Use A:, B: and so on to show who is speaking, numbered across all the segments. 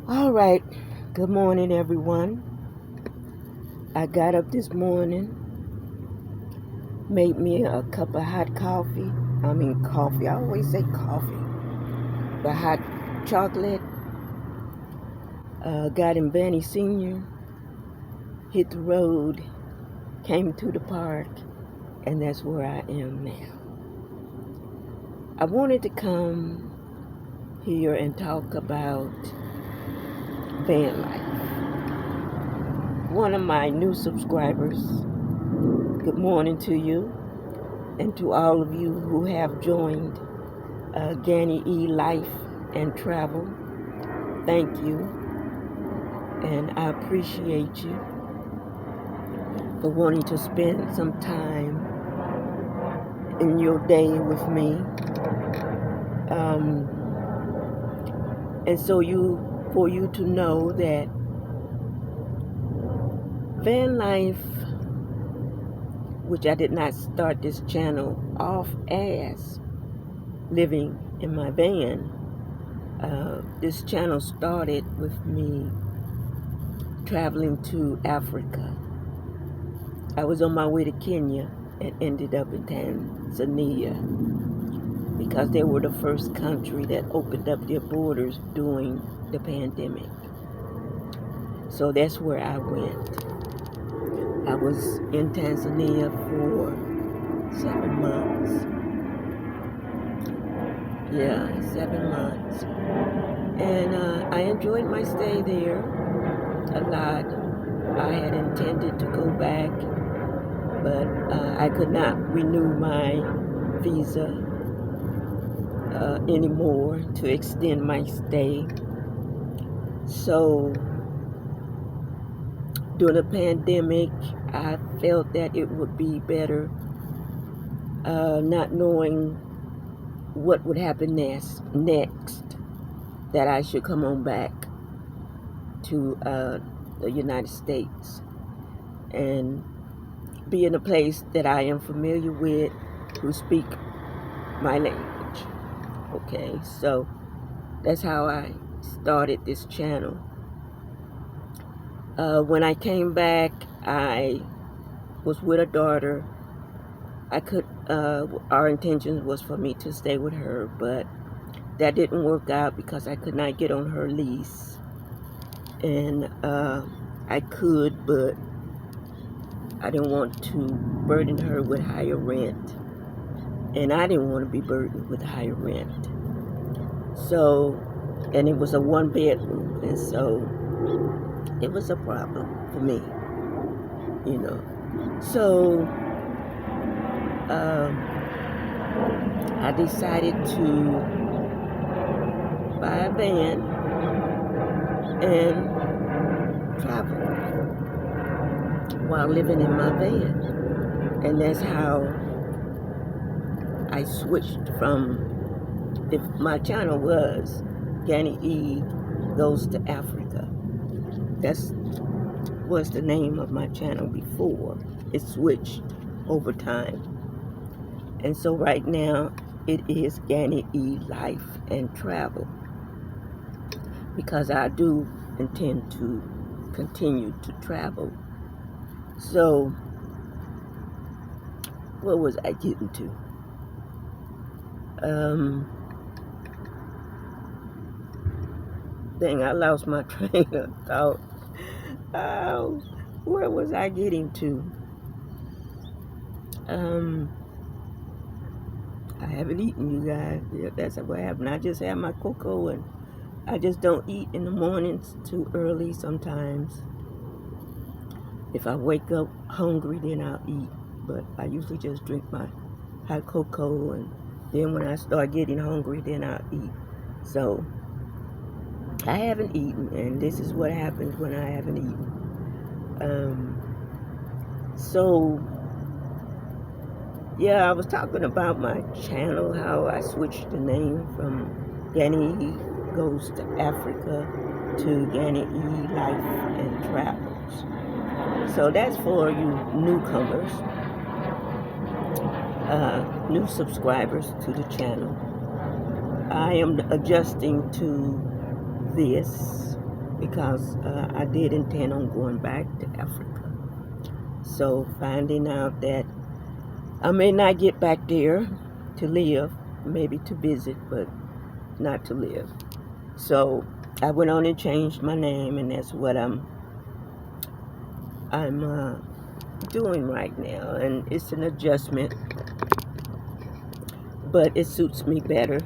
A: All right. Good morning, everyone. I got up this morning, made me a cup of hot coffee. I mean, coffee. I always say coffee. But hot chocolate. Got in Vanny Senior, hit the road, came to the park, and that's where I am now. I wanted to come here and talk about van life. One of my new subscribers, good morning to you, and to all of you who have joined Ganny E Life and Travel. Thank you, and I appreciate you for wanting to spend some time in your day with me. And so for you to know that van life, which I did not start this channel off as living in my van. This channel started with me traveling to Africa. I was on my way to Kenya and ended up in Tanzania because they were the first country that opened up their borders during the pandemic. So that's where I went. I was in Tanzania for 7 months. Yeah, 7 months. And I enjoyed my stay there a lot. I had intended to go back, but I could not renew my visa anymore to extend my stay. So during the pandemic, I felt that it would be better not knowing what would happen next, that I should come on back to the United States and be in a place that I am familiar with, who speak my language. Okay, so that's how I started this channel. When I came back, I was with a daughter. Our intention was for me to stay with her, but that didn't work out because I could not get on her lease. And I could, but I didn't want to burden her with higher rent. And I didn't want to be burdened with higher rent. So, and it was a 1-bedroom, and so it was a problem for me, you know. So, I decided to buy a van and travel while living in my van. And that's how I switched from, if my channel was Ganny E Goes to Africa. That was the name of my channel before. It switched over time. And so right now it is Ganny E Life and Travel, because I do intend to continue to travel. So what was I getting to? Dang, I lost my train of thought. Where was I getting to? I haven't eaten, you guys. Yeah, that's what happened. I just had my cocoa, and I just don't eat in the mornings too early sometimes. If I wake up hungry, then I'll eat. But I usually just drink my hot cocoa, and then when I start getting hungry, then I'll eat. So I haven't eaten, and this is what happens when I haven't eaten. So yeah, I was talking about my channel, how I switched the name from Ganny Goes to Africa to Ganny E Life and Travels. So that's for you newcomers, new subscribers to the channel. I am adjusting to this. because I did intend on going back to Africa. So finding out that I may not get back there to live, maybe to visit, but not to live. So I went on and changed my name, and that's what I'm doing right now. And it's an adjustment, but it suits me better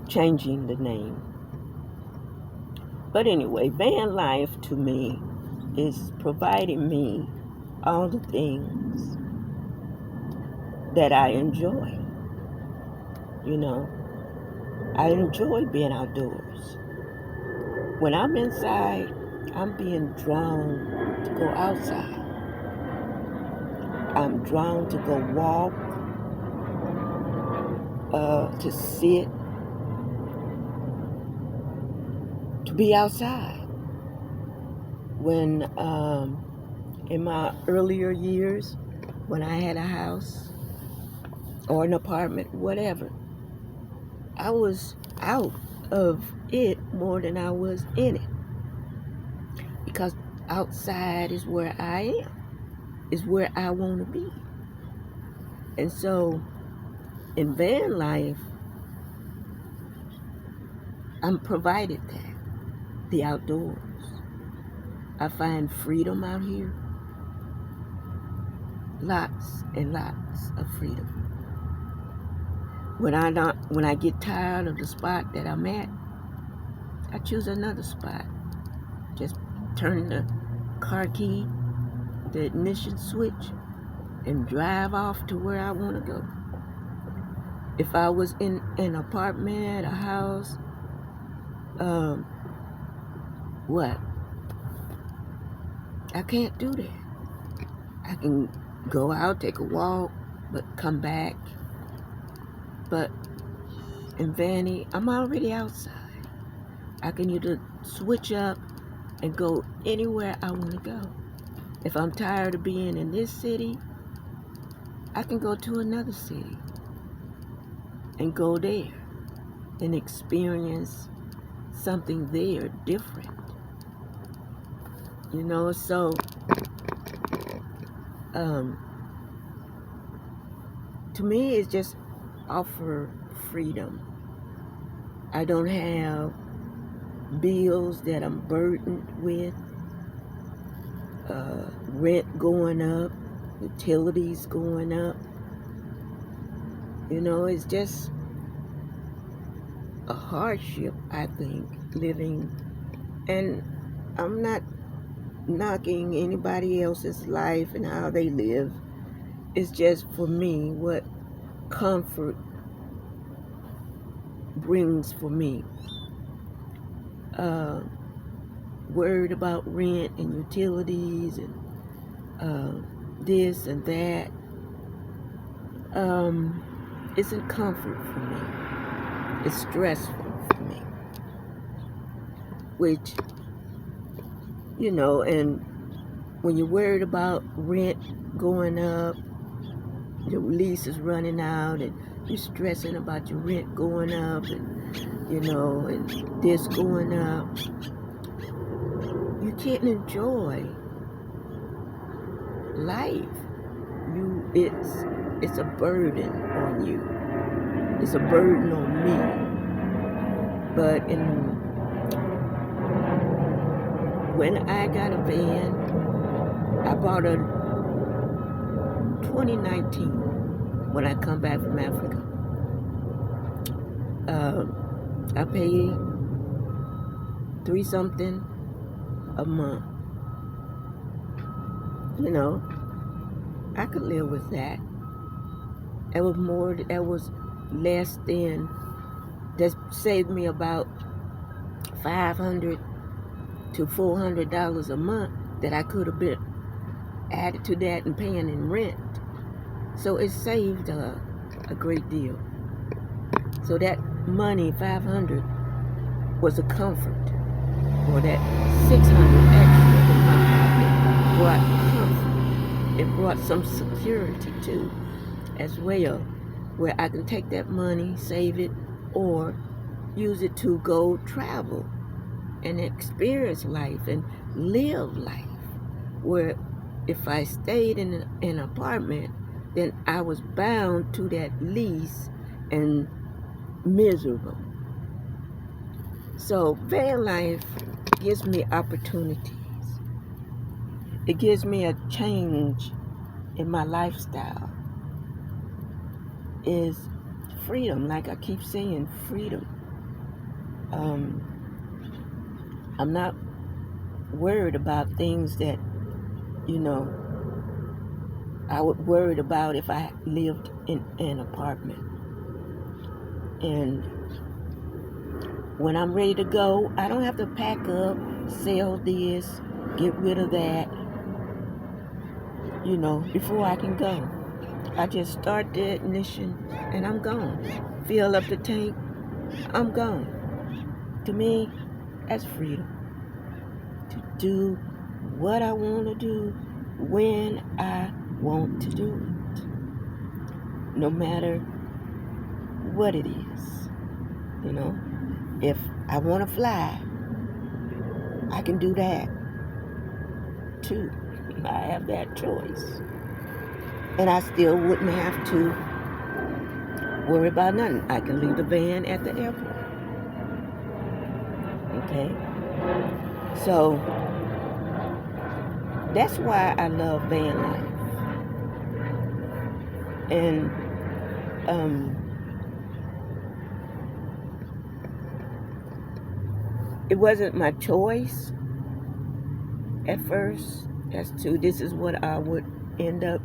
A: changing the name. But anyway, van life to me is providing me all the things that I enjoy. You know, I enjoy being outdoors. When I'm inside, I'm being drawn to go outside. I'm drawn to go walk, to sit, to be outside. When in my earlier years, when I had a house or an apartment, whatever, I was out of it more than I was in it, because outside is where I am, is where I want to be. And so in van life, I'm provided that, the outdoors. I find freedom out here, lots and lots of freedom. When I get tired of the spot that I'm at, I choose another spot. Just turn the car key, the ignition switch, and drive off to where I want to go. If I was in an apartment, a house, what? I can't do that. I can go out, take a walk, but come back. But in Vanny, I'm already outside. I can either switch up and go anywhere I want to go. If I'm tired of being in this city, I can go to another city and go there and experience something there different. You know, so to me, it's just offer freedom. I don't have bills that I'm burdened with, rent going up, utilities going up. You know, it's just a hardship, I think, living. And I'm not knocking anybody else's life and how they live. It's just for me what comfort brings for me. Worried about rent and utilities and this and that isn't comfort for me. It's stressful for me. Which, you know, and when you're worried about rent going up, your lease is running out, and you're stressing about your rent going up, and you know, and this going up, you can't enjoy life. It's a burden on you. It's a burden on me. But when I got a van, I bought a 2019 when I come back from Africa. I pay $3-something a month. You know, I could live with that. That was less than, that saved me about $500 to $400 a month that I could have been added to that and paying in rent. So it saved a great deal. So that money, $500, was a comfort. Or that $600 extra in my pocket brought comfort. It brought some security too, as well, where I can take that money, save it, or use it to go travel. and experience life and live life. Where if I stayed in an apartment, then I was bound to that lease and miserable. So van life gives me opportunities. It gives me a change in my lifestyle. Is freedom, like I keep saying, freedom. I'm not worried about things that, you know, I would worried about if I lived in an apartment. And when I'm ready to go, I don't have to pack up, sell this, get rid of that, before I can go. I just start the ignition and I'm gone. Fill up the tank, I'm gone. To me, that's freedom. To do what I want to do when I want to do it. No matter what it is. If I want to fly, I can do that too. I have that choice. And I still wouldn't have to worry about nothing. I can leave the van at the airport. Okay? So that's why I love van life. And it wasn't my choice at first as to this is what I would end up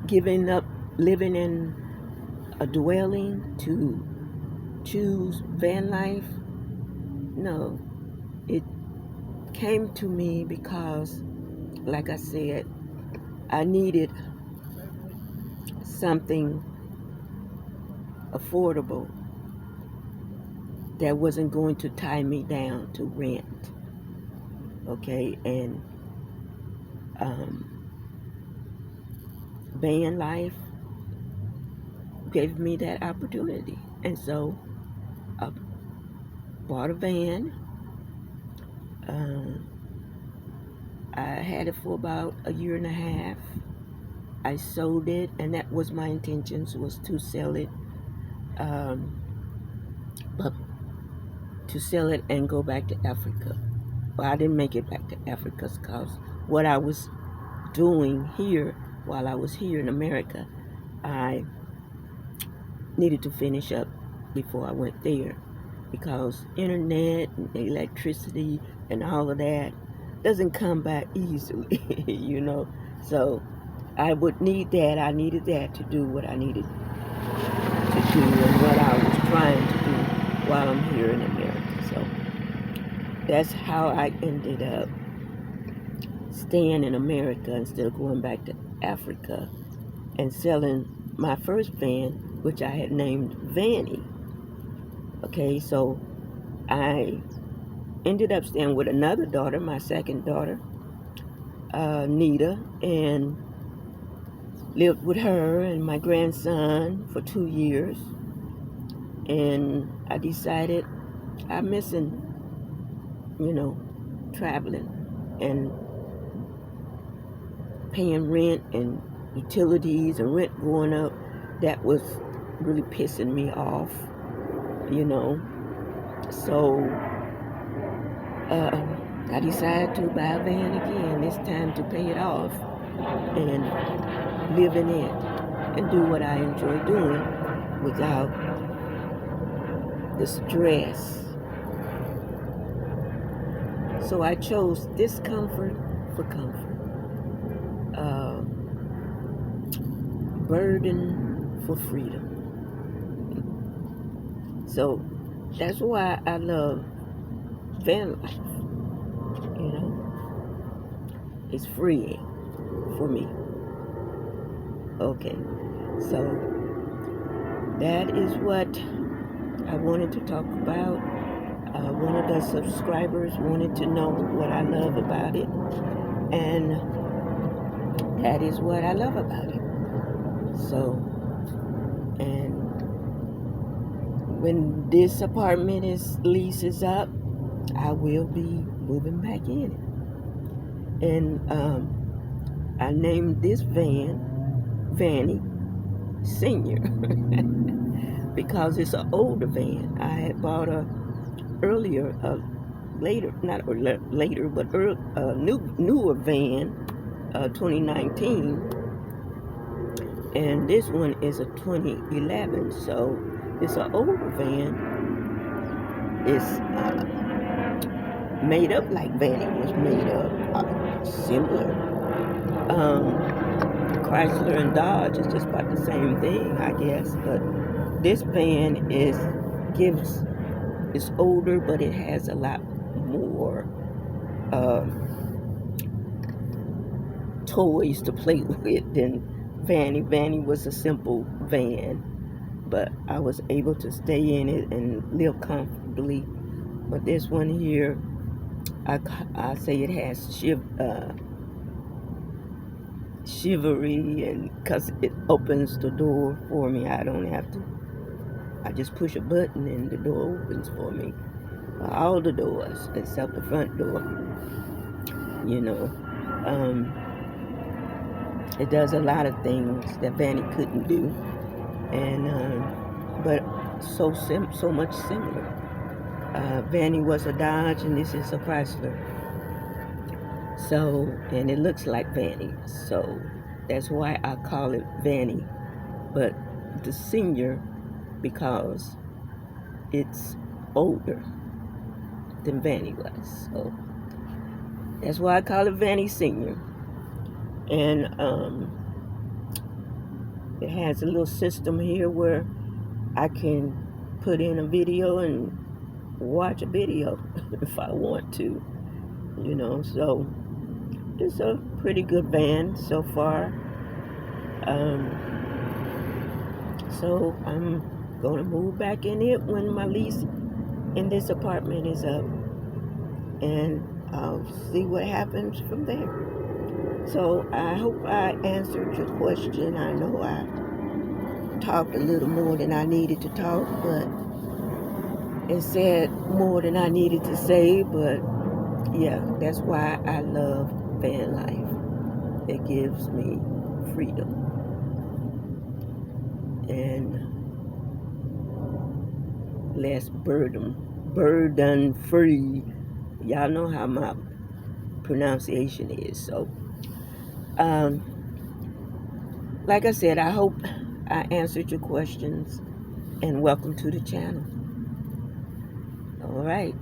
A: giving up living in a dwelling to choose van life. No, it came to me because, like I said, I needed something affordable that wasn't going to tie me down to rent. Okay, and van life gave me that opportunity, and so I bought a van. I had it for about a year and a half. I sold it, and that was my intentions, was to sell it, but to sell it and go back to Africa. Well, I didn't make it back to Africa because what I was doing here while I was here in America, I needed to finish up before I went there, because internet and electricity and all of that doesn't come by easily, So I would need that. I needed that to do what I needed to do and what I was trying to do while I'm here in America. So that's how I ended up staying in America instead of going back to Africa and selling my first van, which I had named Vanny. Okay, so I ended up staying with another daughter, my second daughter, Nita, and lived with her and my grandson for 2 years. And I decided I'm missing, traveling and paying rent and utilities and rent going up. That was really pissing me off, So I decided to buy a van again, this time to pay it off and live in it and do what I enjoy doing without the stress. So I chose discomfort for comfort, burden for freedom. So that's why I love van life. It's freeing for me. Okay, so that is what I wanted to talk about. One of the subscribers wanted to know what I love about it, and that is what I love about it. So, and when this apartment lease is up, I will be moving back in it. And I named this van Vanny Senior because it's an older van. I had bought a earlier, later, not later, but newer van, 2019, and this one is a 2011. So it's an older van. It's made up like Vanny was made up, similar. Chrysler and Dodge is just about the same thing, I guess. But this van gives it's older, but it has a lot more toys to play with than Vanny. Vanny was a simple van, but I was able to stay in it and live comfortably. But this one here, I say it has chivalry, and because it opens the door for me, I don't have to. I just push a button and the door opens for me. All the doors except the front door. You know, it does a lot of things that Vanny couldn't do, and but so much similar. Vanny was a Dodge, and this is a Chrysler. So, and it looks like Vanny, so that's why I call it Vanny. But the Senior, because it's older than Vanny was, so that's why I call it Vanny Senior. And it has a little system here where I can put in a video and watch a video if I want to, so it's a pretty good van so far. So I'm gonna move back in it when my lease in this apartment is up, and I'll see what happens from there. So I hope I answered your question. I know I talked a little more than I needed to talk, but it said more than I needed to say. But yeah, that's why I love van life. It gives me freedom and less burden free. Y'all know how my pronunciation is. So like I said, I hope I answered your questions, and welcome to the channel. All right,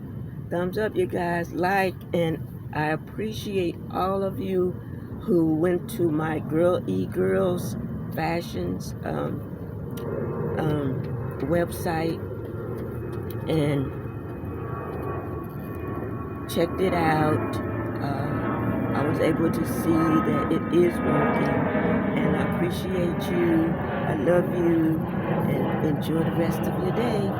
A: thumbs up, you guys, like, and I appreciate all of you who went to my Girls Fashions website and checked it out. I was able to see that it is working, and I appreciate you. I love you, and enjoy the rest of your day.